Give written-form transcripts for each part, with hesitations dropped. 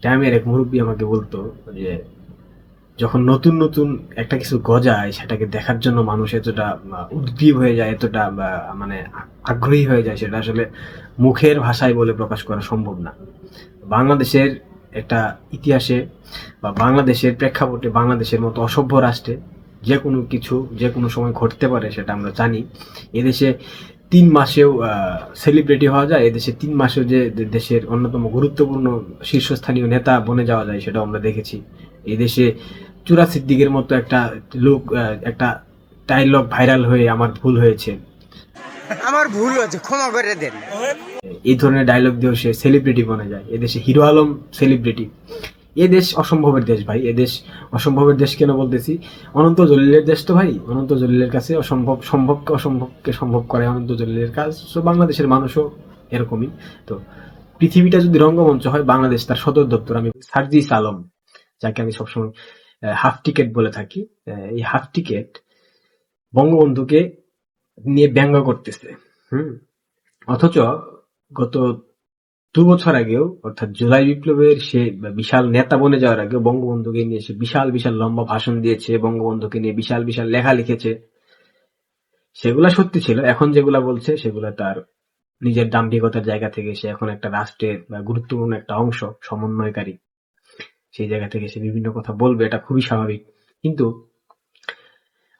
গ্রামের এক মুরব্বী আমাকে বলতো যে যখন নতুন নতুন একটা কিছু গজায় সেটাকে দেখার জন্য মানুষ এতটা উদ্গ্রীব হয়ে যায়, এতটা মানে আগ্রহী হয়ে যায়, সেটা আসলে মুখের ভাষায় বলে প্রকাশ করা সম্ভব না। বাংলাদেশের একটা ইতিহাসে বা বাংলাদেশের প্রেক্ষাপটে বাংলাদেশের মতো অসভ্য রাষ্ট্রে যে কোনো কিছু যে কোনো সময় ঘটতে পারে সেটা আমরা জানি। এদেশে ৩ মাসেও সেলিব্রিটি হওয়া যায়, এদেশে ৩ মাসেও যে দেশের অন্যতম গুরুত্বপূর্ণ শীর্ষস্থানীয় নেতা বনে যাওয়া যায় সেটাও আমরা দেখেছি। এদেশে চূড়া সিদ্দিকের মতো একটা লোক, একটা ডায়লগ ভাইরাল হয়ে আমার ভুল হয়েছে, আমার ভুল হয়েছে, ক্ষমা করে দেন। এই ধরনের ডায়লগ দিয়েও সে সেলিব্রিটি বনে যায়। এদেশে হিরো আলম সেলিব্রিটি। এ দেশ অসম্ভবের দেশ ভাই, এ দেশ অসম্ভবের দেশ। কেন বলতেছি? অনন্ত জলিলের দেশ তো ভাই, অনন্ত জলিলের কাছে অসম্ভব সম্ভবকে অসম্ভবকে সম্ভব করে অনন্ত জলিলের কাজ। তো বাংলাদেশের মানুষও এরকমই। তো পৃথিবীটা যদি রঙ্গমঞ্চ হয়, বাংলাদেশ তার সদর দপ্তর। আমি সার্জিস আলম, যাকে আমি সবসময় হাফ টিকেট বলে থাকি, এই হাফ টিকেট বঙ্গবন্ধুকে নিয়ে ব্যঙ্গ করতেছে। হুম। অথচ গত ২ বছর আগেও, অর্থাৎ জুলাই বিপ্লবের সে বিশাল নেতা বনে যাওয়ার আগে বঙ্গবন্ধুকে নিয়ে সে বিশাল বিশাল লম্বা ভাষণ দিয়েছে, বঙ্গবন্ধুকে নিয়ে বিশাল বিশাল লেখা লিখেছে। সেগুলা সত্যি ছিল। এখন যেগুলা বলছে সেগুলা তার নিজের দাম্ভিকতার জায়গা থেকে। সে এখন একটা রাষ্ট্রের বা গুরুত্বপূর্ণ একটা অংশ, সমন্বয়কারী। সেই জায়গা থেকে সে বিভিন্ন কথা বলবে, এটা খুবই স্বাভাবিক। কিন্তু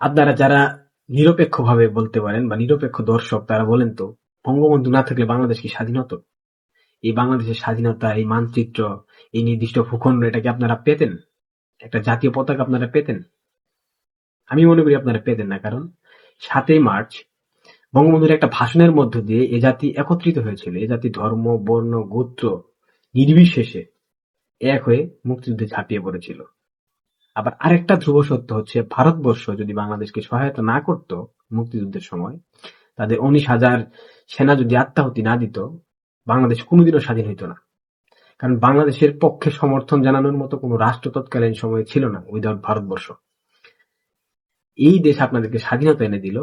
আপনারা যারা নিরপেক্ষভাবে বলতে পারেন বা নিরপেক্ষ দর্শক, তারা বলেন তো, বঙ্গবন্ধু না থাকলে বাংলাদেশ কি স্বাধীন হতো? এই বাংলাদেশের স্বাধীনতা, এই মানচিত্র, এই নির্দিষ্ট ভূখণ্ড, এটা কি আপনারা পেতেন? একটা জাতীয় পতাকা আপনারা পেতেন? আমি মনে করি আপনারা পেতেন না। কারণ ৭ই মার্চ বঙ্গবন্ধুর একটা ভাষণের মধ্য দিয়ে এ জাতি একত্রিত হয়েছিল। এ জাতি ধর্ম, বর্ণ, গোত্র নির্বিশেষে এক হয়ে মুক্তিযুদ্ধে ঝাঁপিয়ে পড়েছিল। আবার আরেকটা ধ্রুব সত্য হচ্ছে, ভারতবর্ষ যদি বাংলাদেশকে সহায়তা না করত মুক্তিযুদ্ধের সময়, তাদের ১৯,০০০ সেনা যদি আত্মাহুতি না দিত, বাংলাদেশ কোনোদিনও স্বাধীন হইতো না। কারণ বাংলাদেশের পক্ষে সমর্থন জানানোর মতো কোনো রাষ্ট্র তৎকালীন সময়ে ছিল না উইদাউট ভারতবর্ষ। এই দেশ আপনাদেরকে স্বাধীনতা এনে দিল,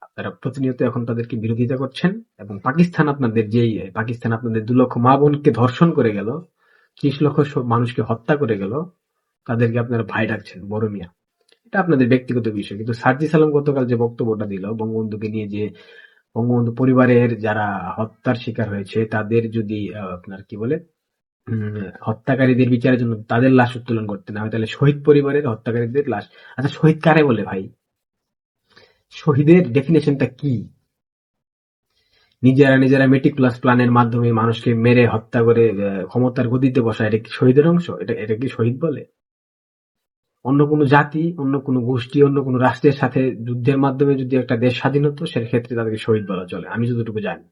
আপনারা প্রতিনিয়ত এখন তাদেরকে বিরোধিতা করছেন। এবং পাকিস্তান আপনাদের ২ লক্ষ মা বোনকে ধর্ষণ করে গেল, ৩০ লক্ষ মানুষকে হত্যা করে গেল, তাদেরকে আপনারা ভাই ডাকছেন, বড় মিয়া। এটা আপনাদের ব্যক্তিগত বিষয়। কিন্তু সার্জিস আলম গতকাল যে বক্তব্যটা দিল বঙ্গবন্ধুকে নিয়ে, যে বঙ্গবন্ধু পরিবারের যারা হত্যার শিকার হয়েছে তাদের যদি আপনার কি বলে হত্যাকারীদের বিচারের জন্য তাদের লাশ উত্তোলন করতে না হয়, তাহলে শহীদ পরিবারের হত্যাকারীদের লাশ। আচ্ছা, শহীদ কারে বলে ভাই? শহীদের ডেফিনেশনটা কি? নিজেরা নিজেরা মেটিকুলাস প্ল্যানের মাধ্যমে মানুষকে মেরে হত্যা করে ক্ষমতার গদিতে বসা, এটা কি শহীদের অংশ? এটা কি শহীদ বলে? অন্য কোনো জাতি, অন্য কোনো গোষ্ঠী, অন্য কোনো রাষ্ট্রের সাথে যুদ্ধের মাধ্যমে যদি একটা দেশ স্বাধীন হতো, সেক্ষেত্রে তাদেরকে শহীদ বলা চলে, আমি যতটুকু জানি।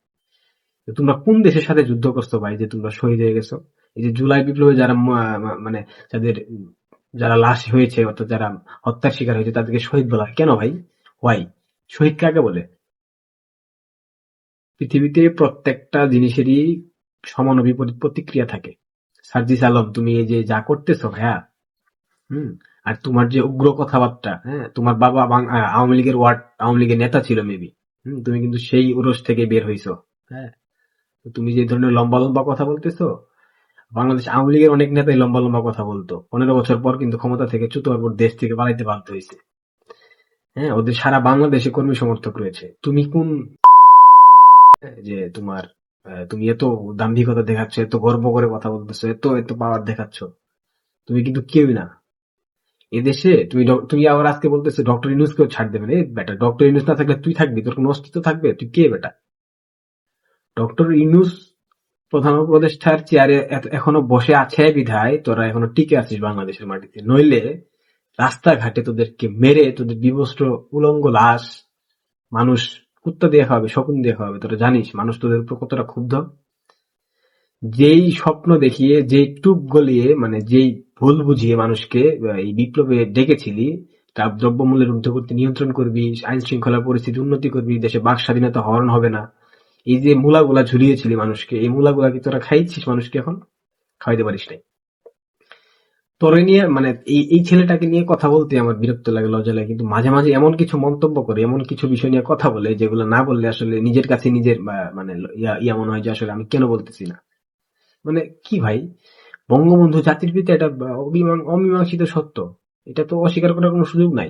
তো তোমরা কোন দেশের সাথে যুদ্ধ করছো ভাই যে তোমরা শহীদ হয়ে গেছো? এই যে জুলাই বিপ্লবে যারা মানে যাদের যারা লাশ হয়েছে, অর্থাৎ যারা হত্যার শিকার হয়েছে, তাদেরকে শহীদ বলা হয় কেন ভাই? হোয়াই? শহীদ কাকে বলে? পৃথিবীতে প্রত্যেকটা জিনিসেরই সমান ও বিপরীত প্রতিক্রিয়া থাকে। সার্জিস আলম, তুমি এই যে যা করতেছো ভাইয়া, হুম, আর তোমার যে উগ্র কথাবার্তা, হ্যাঁ, তোমার বাবা আওয়ামী লীগের নেতা ছিল মেবি। তুমি কিন্তু সেই উরস থেকে বের হইছো। হ্যাঁ, তো তুমি যে ধরনের লম্বা লম্বা কথা বলতেছো, বাংলাদেশ আওয়ামী লীগের অনেক নেতাই লম্বা লম্বা কথা বলতো, ১৫ বছর পর কিন্তু ক্ষমতা থেকে চ্যুত হওয়ার পর দেশ থেকে পালাইতে বাধ্য হয়েছে। হ্যাঁ, ওদের সারা বাংলাদেশে কর্মী সমর্থক রয়েছে। তুমি কোন যে তোমার তুমি এত দাম্ভিকতা দেখাচ্ছ, এত গর্ব করে কথা বলতেছো, এত এত পাওয়ার দেখাচ্ছ, তুমি কিন্তু কেউই না এদেশে। তুমি আবার আজকে বলতেছো ডক্টর ইউনূসকেও ছাড় দেবে না। এই বেটা, ডক্টর ইউনূস না থাকলে তুই থাকবি? তোর কোনো অস্তিত্ব থাকবে? তুই কে বেটা? ডক্টর ইউনূস প্রধান উপদেষ্টার চেয়ারে এখনো বসে আছে বিধায় তোরা এখনো টিকে আছিস বাংলাদেশের মাটিতে। নইলে রাস্তাঘাটে তোদেরকে মেরে তোদের বিবস্ত্র উলঙ্গ লাশ মানুষ কুত্তা দিয়ে খাওয়াবে, শকুন দিয়ে খাওয়াবে। তোরা জানিস মানুষ তোদের উপর কতটা ক্ষুব্ধ? যেই স্বপ্ন দেখিয়ে, যেই টুপ গলিয়ে, মানে যেই ভুল বুঝিয়ে মানুষকে এই বিপ্লবে ডেকেছিলি, তার দ্রব্যমূল্যের ঊর্ধ্বগতি নিয়ন্ত্রণ করবি, আইন শৃঙ্খলা পরিস্থিতি উন্নতি করবি, দেশে বাক স্বাধীনতা হরণ হবে না, এই যে মূলাগুলা ঝুলিয়েছিলি মানুষকে, এই মূলাগুলা কি তোরা খাইছিস মানুষকে? এখন খাওয়াইতে পারিস নাই। তোরে নিয়ে মানে এই ছেলেটাকে নিয়ে কথা বলতে আমার বিরক্ত লাগে, লজ্জা লাগে। কিন্তু মাঝে মাঝে এমন কিছু মন্তব্য করে, এমন কিছু বিষয় নিয়ে কথা বলে, যেগুলো না বললে আসলে নিজের কাছে নিজের মানে ইয়া মনে হয় যে আসলে আমি কেন বলতেছি না। মানে কি ভাই, বঙ্গবন্ধু জাতির পিতা, এটা অমীমাংসিত সত্য। এটা তো অস্বীকার করার কোনো সুযোগ নাই।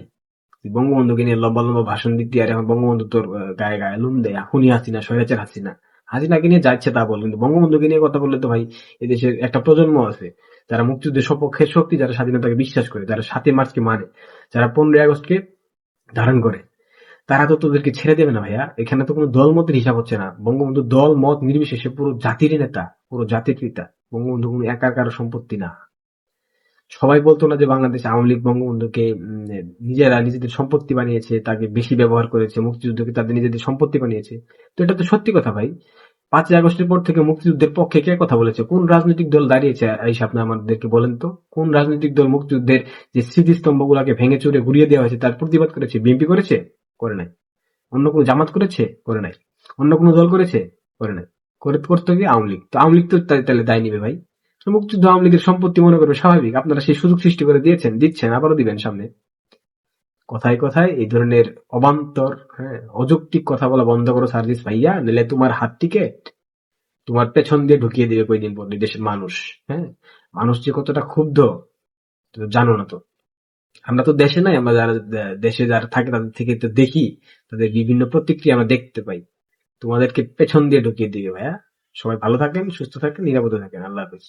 বঙ্গবন্ধুকে নিয়ে লম্বা লম্বা ভাষণ দিতে, আর এখন বঙ্গবন্ধু তোর গায়ে গায়ে লুম দেয়, খুনি হাসিনা, স্বৈরাচার হাসিনা। হাসিনাকে নিয়ে যাচ্ছে তা বল, কিন্তু বঙ্গবন্ধুকে নিয়ে কথা বললে তো ভাই, এদেশের একটা প্রজন্ম আছে যারা মুক্তিযুদ্ধের সপক্ষের শক্তি, যারা স্বাধীনতাকে বিশ্বাস করে, যারা 7ই মার্চকে মানে, যারা 15ই আগস্টকে ধারণ করে, তারা তো তোদেরকে ছেড়ে দেবে না ভাইয়া। এখানে তো কোনো দল মতের হিসাব হচ্ছে না। বঙ্গবন্ধু দল মত নির্বিশেষে পুরো জাতির নেতা, পুরো জাতির পিতা। বঙ্গবন্ধু কোনো একা কারো সম্পত্তি না। সবাই বলতো না যে বাংলাদেশ আওয়ামী লীগ বঙ্গবন্ধুকে নিজেরা নিজেদের সম্পত্তি বানিয়েছে, তাকে বেশি ব্যবহার করেছে, মুক্তিযুদ্ধকে তাদের নিজেদের সম্পত্তি বানিয়েছে। তো এটা তো সত্যি কথা ভাই। 5ই আগস্টের পর থেকে মুক্তিযুদ্ধের পক্ষে কে কথা বলেছে? কোন রাজনৈতিক দল দাঁড়িয়েছে? এই আপনি আমাদেরকে বলেন তো, কোন রাজনৈতিক দল মুক্তিযুদ্ধের যে স্মৃতিস্তম্ভ গুলাকে ভেঙে চুরে ঘুরিয়ে দেওয়া হয়েছে তার প্রতিবাদ করেছে? বিএনপি করেছে? করে নাই। অন্য কোনো জামাত করেছে? করে নাই। অন্য কোনো দল করেছে? করে নাই। করতে গিয়ে আওয়ামী লীগ, তো আওয়ামী লীগ তো তাহলে দায় নিবে ভাই। মুক্তিযুদ্ধ আওয়ামী লীগের সম্পত্তি মনে করবে, স্বাভাবিক। আপনারা সেই সুযোগ সৃষ্টি করে দিয়েছেন, দিচ্ছেন, আবারও দিবেন সামনে। কথায় কথায় এই ধরনের অবান্তর, হ্যাঁ, অযৌক্তিক কথা বলা বন্ধ করো সার্জিস ভাইয়া, নিলে তোমার হাতটিকে তোমার পেছন দিয়ে ঢুকিয়ে দিবে কয়দিন পর দেশের মানুষ। হ্যাঁ, মানুষ যে কতটা ক্ষুব্ধ তো জানো না তো। আমরা তো দেশে নাই, আমরা যারা দেশে যারা থাকে তাদের থেকে তো দেখি, তাদের বিভিন্ন প্রতিক্রিয়া আমরা দেখতে পাই। তোমাদেরকে পেছন দিয়ে ঢুকিয়ে দিবে ভাইয়া। সবাই ভালো থাকেন, সুস্থ থাকেন, নিরাপদে থাকেন। আল্লাহ হাফেজ।